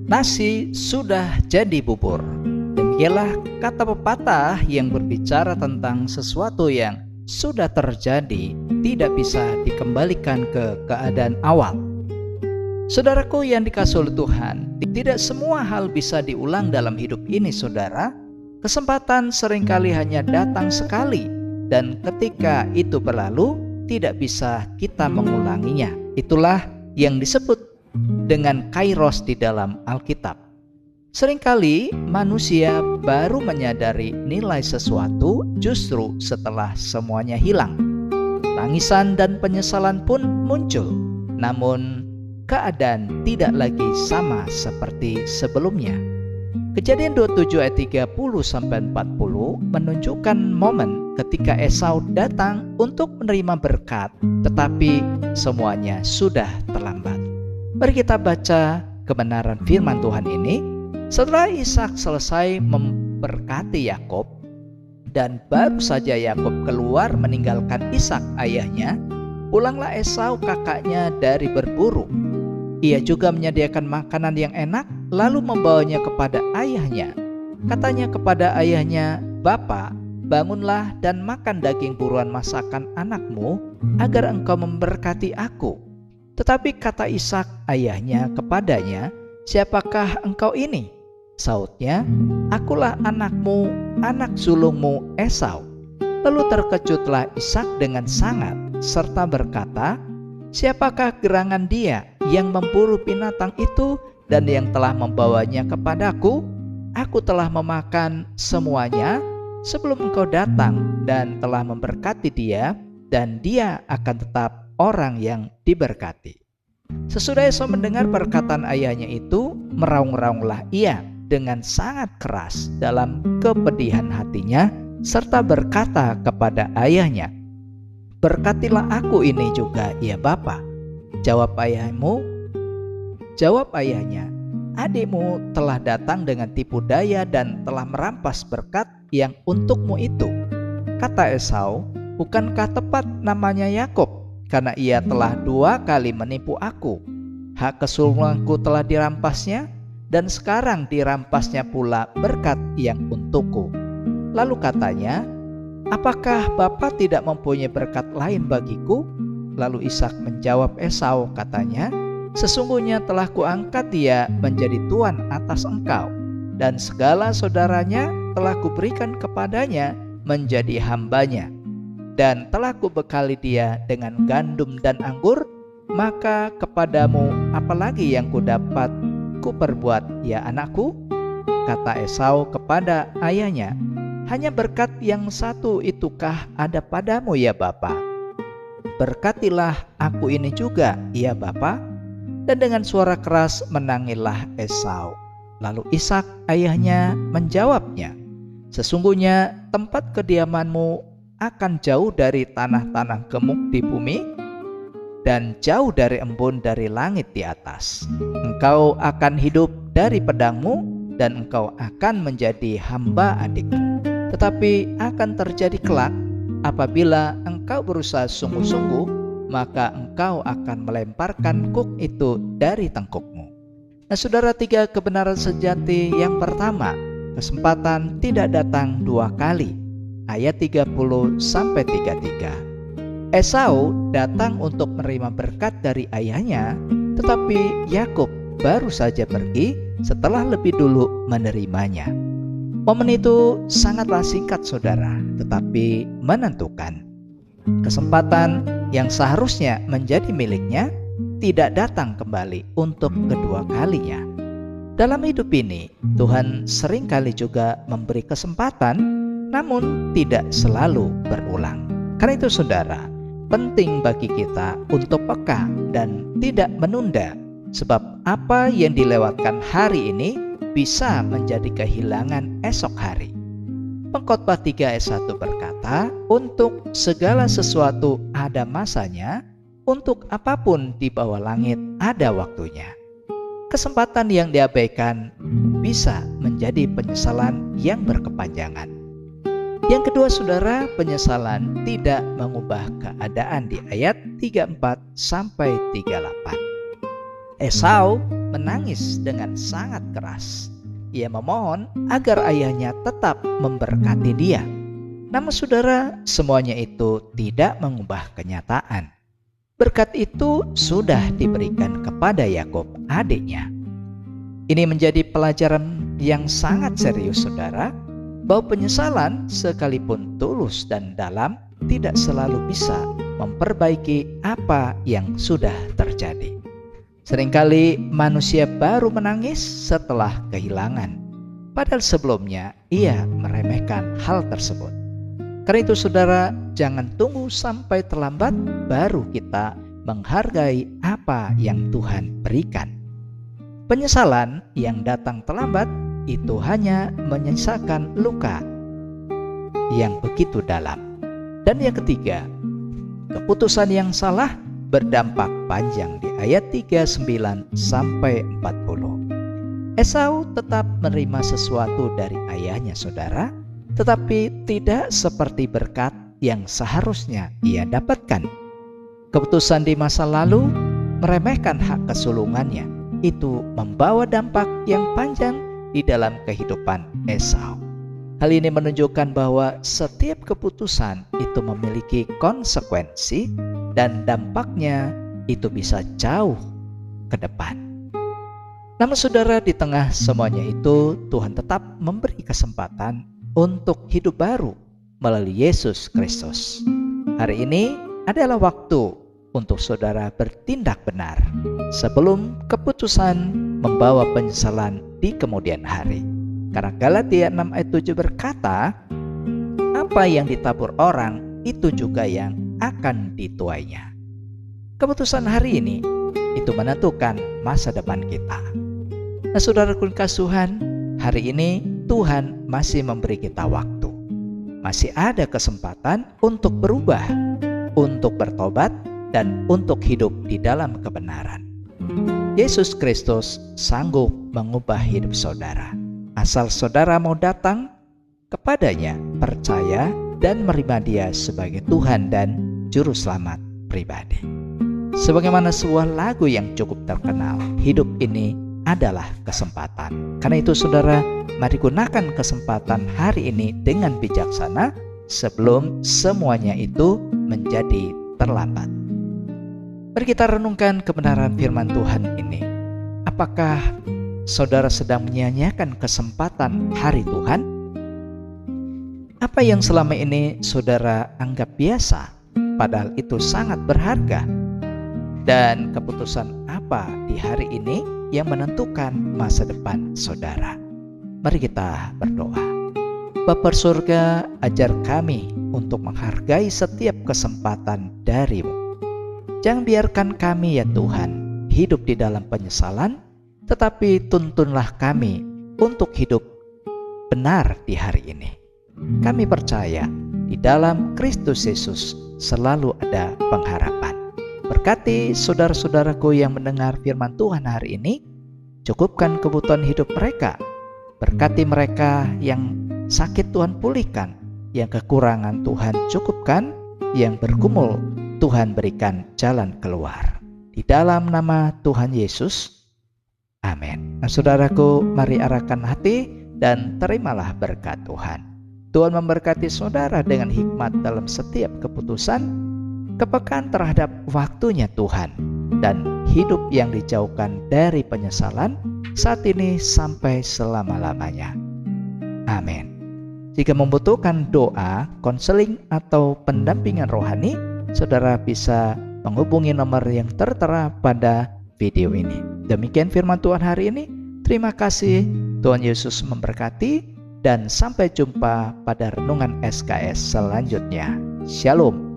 Nasi sudah jadi bubur. Demikianlah kata pepatah yang berbicara tentang sesuatu yang sudah terjadi tidak bisa dikembalikan ke keadaan awal. Saudaraku yang dikasihi oleh Tuhan, tidak semua hal bisa diulang dalam hidup ini, saudara. Kesempatan seringkali hanya datang sekali, dan ketika itu berlalu, tidak bisa kita mengulanginya. Itulah yang disebut dengan kairos di dalam Alkitab. Seringkali manusia baru menyadari nilai sesuatu justru setelah semuanya hilang. Tangisan dan penyesalan pun muncul, namun keadaan tidak lagi sama seperti sebelumnya. Kejadian 27 ayat 30-40 menunjukkan momen ketika Esau datang untuk menerima berkat, tetapi semuanya sudah terlambat. Mari kita baca kebenaran firman Tuhan ini. Setelah Ishak selesai memberkati Yakub, dan baru saja Yakub keluar meninggalkan Ishak ayahnya, pulanglah Esau kakaknya dari berburu. Ia juga menyediakan makanan yang enak, lalu membawanya kepada ayahnya. Katanya kepada ayahnya, "Bapa, bangunlah dan makan daging buruan masakan anakmu, agar engkau memberkati aku." Tetapi kata Ishak ayahnya kepadanya, "Siapakah engkau ini?" Sautnya, "Akulah anakmu, anak sulungmu Esau." Lalu terkejutlah Ishak dengan sangat, serta berkata, "Siapakah gerangan dia yang memburu binatang itu dan yang telah membawanya kepadaku? Aku telah memakan semuanya sebelum engkau datang dan telah memberkati dia, dan dia akan tetap orang yang diberkati." Sesudah Esau mendengar perkataan ayahnya itu, meraung-raunglah ia dengan sangat keras dalam kepedihan hatinya, serta berkata kepada ayahnya, "Berkatilah aku ini juga, ya Bapa." Jawab ayahnya, "Adikmu telah datang dengan tipu daya dan telah merampas berkat yang untukmu itu." Kata Esau, "Bukankah tepat namanya Yakub? Karena ia telah 2 kali menipu aku. Hak kesulunganku telah dirampasnya, dan sekarang dirampasnya pula berkat yang untukku." Lalu katanya, "Apakah Bapa tidak mempunyai berkat lain bagiku?" Lalu Ishak menjawab Esau, katanya, "Sesungguhnya telah kuangkat dia menjadi tuan atas engkau, dan segala saudaranya telah kuberikan kepadanya menjadi hambanya. Dan telah kubekali dia dengan gandum dan anggur, maka kepadamu apalagi yang kudapat kuperbuat, ya anakku?" Kata Esau kepada ayahnya, "Hanya berkat yang satu itukah ada padamu, ya Bapa? Berkatilah aku ini juga, ya Bapa." Dan dengan suara keras menangilah Esau. Lalu Ishak ayahnya menjawabnya, "Sesungguhnya tempat kediamanmu akan jauh dari tanah-tanah gemuk di bumi, dan jauh dari embun dari langit di atas. Engkau akan hidup dari pedangmu, dan engkau akan menjadi hamba adikmu. Tetapi akan terjadi kelak, apabila engkau berusaha sungguh-sungguh, maka engkau akan melemparkan kuk itu dari tengkukmu." Nah, saudara, 3 kebenaran sejati. Yang pertama, kesempatan tidak datang 2 kali. Ayat 30-33. Esau datang untuk menerima berkat dari ayahnya, tetapi Yakub baru saja pergi setelah lebih dulu menerimanya. Momen itu sangatlah singkat, saudara, tetapi menentukan. Kesempatan yang seharusnya menjadi miliknya tidak datang kembali untuk kedua kalinya. Dalam hidup ini, Tuhan seringkali juga memberi kesempatan, namun tidak selalu berulang. Karena itu, saudara, penting bagi kita untuk peka dan tidak menunda, sebab apa yang dilewatkan hari ini bisa menjadi kehilangan esok hari. Pengkhotbah 3 ayat 1 berkata, "Untuk segala sesuatu ada masanya, untuk apapun di bawah langit ada waktunya." Kesempatan yang diabaikan bisa menjadi penyesalan yang berkepanjangan. Yang kedua, saudara, penyesalan tidak mengubah keadaan di ayat 34-38. Esau menangis dengan sangat keras. Ia memohon agar ayahnya tetap memberkati dia. Namun saudara, semuanya itu tidak mengubah kenyataan. Berkat itu sudah diberikan kepada Yakub, adiknya. Ini menjadi pelajaran yang sangat serius saudara, bahwa penyesalan sekalipun tulus dan dalam tidak selalu bisa memperbaiki apa yang sudah terjadi. Seringkali manusia baru menangis setelah kehilangan, padahal sebelumnya ia meremehkan hal tersebut. Karena itu saudara, jangan tunggu sampai terlambat baru kita menghargai apa yang Tuhan berikan. Penyesalan yang datang terlambat itu hanya menyisakan luka yang begitu dalam. Dan yang ketiga, keputusan yang salah berdampak panjang di ayat 39 sampai 40. Esau tetap menerima sesuatu dari ayahnya saudara, tetapi tidak seperti berkat yang seharusnya ia dapatkan. Keputusan di masa lalu meremehkan hak kesulungannya, itu membawa dampak yang panjang di dalam kehidupan Esau. Hal ini menunjukkan bahwa setiap keputusan itu memiliki konsekuensi dan dampaknya itu bisa jauh ke depan. Namun saudara, di tengah semuanya itu Tuhan tetap memberi kesempatan untuk hidup baru melalui Yesus Kristus. Hari ini adalah waktu untuk saudara bertindak benar sebelum keputusan membawa penyesalan di kemudian hari. Karena Galatia 6 ayat 7 berkata, apa yang ditabur orang itu juga yang akan dituainya. Keputusan hari ini itu menentukan masa depan kita. Nah saudaraku kasihan, hari ini Tuhan masih memberi kita waktu. Masih ada kesempatan untuk berubah, untuk bertobat, dan untuk hidup di dalam kebenaran. Yesus Kristus sanggup mengubah hidup saudara. Asal saudara mau datang kepadanya, percaya, dan menerima dia sebagai Tuhan dan Juru Selamat pribadi. Sebagaimana sebuah lagu yang cukup terkenal, hidup ini adalah kesempatan. Karena itu saudara, mari gunakan kesempatan hari ini dengan bijaksana sebelum semuanya itu menjadi terlambat. Mari kita renungkan kebenaran firman Tuhan ini. Apakah saudara sedang menyanyiakan kesempatan hari Tuhan? Apa yang selama ini saudara anggap biasa, padahal itu sangat berharga? Dan keputusan apa di hari ini yang menentukan masa depan saudara? Mari kita berdoa. Bapa surga, ajar kami untuk menghargai setiap kesempatan dari-Mu. Jangan biarkan kami ya Tuhan hidup di dalam penyesalan, tetapi tuntunlah kami untuk hidup benar di hari ini. Kami percaya di dalam Kristus Yesus selalu ada pengharapan. Berkati saudara-saudaraku yang mendengar firman Tuhan hari ini, cukupkan kebutuhan hidup mereka. Berkati mereka yang sakit Tuhan pulihkan, yang kekurangan Tuhan cukupkan, yang bergumul Tuhan berikan jalan keluar. Di dalam nama Tuhan Yesus, amin. Nah saudaraku, mari arahkan hati dan terimalah berkat Tuhan. Tuhan memberkati saudara dengan hikmat dalam setiap keputusan, kepekaan terhadap waktunya Tuhan, dan hidup yang dijauhkan dari penyesalan saat ini sampai selama-lamanya. Amin. Jika membutuhkan doa, konseling, atau pendampingan rohani, saudara bisa menghubungi nomor yang tertera pada video ini. Demikian firman Tuhan hari ini. Terima kasih, Tuhan Yesus memberkati, dan sampai jumpa pada renungan SKS selanjutnya. Shalom.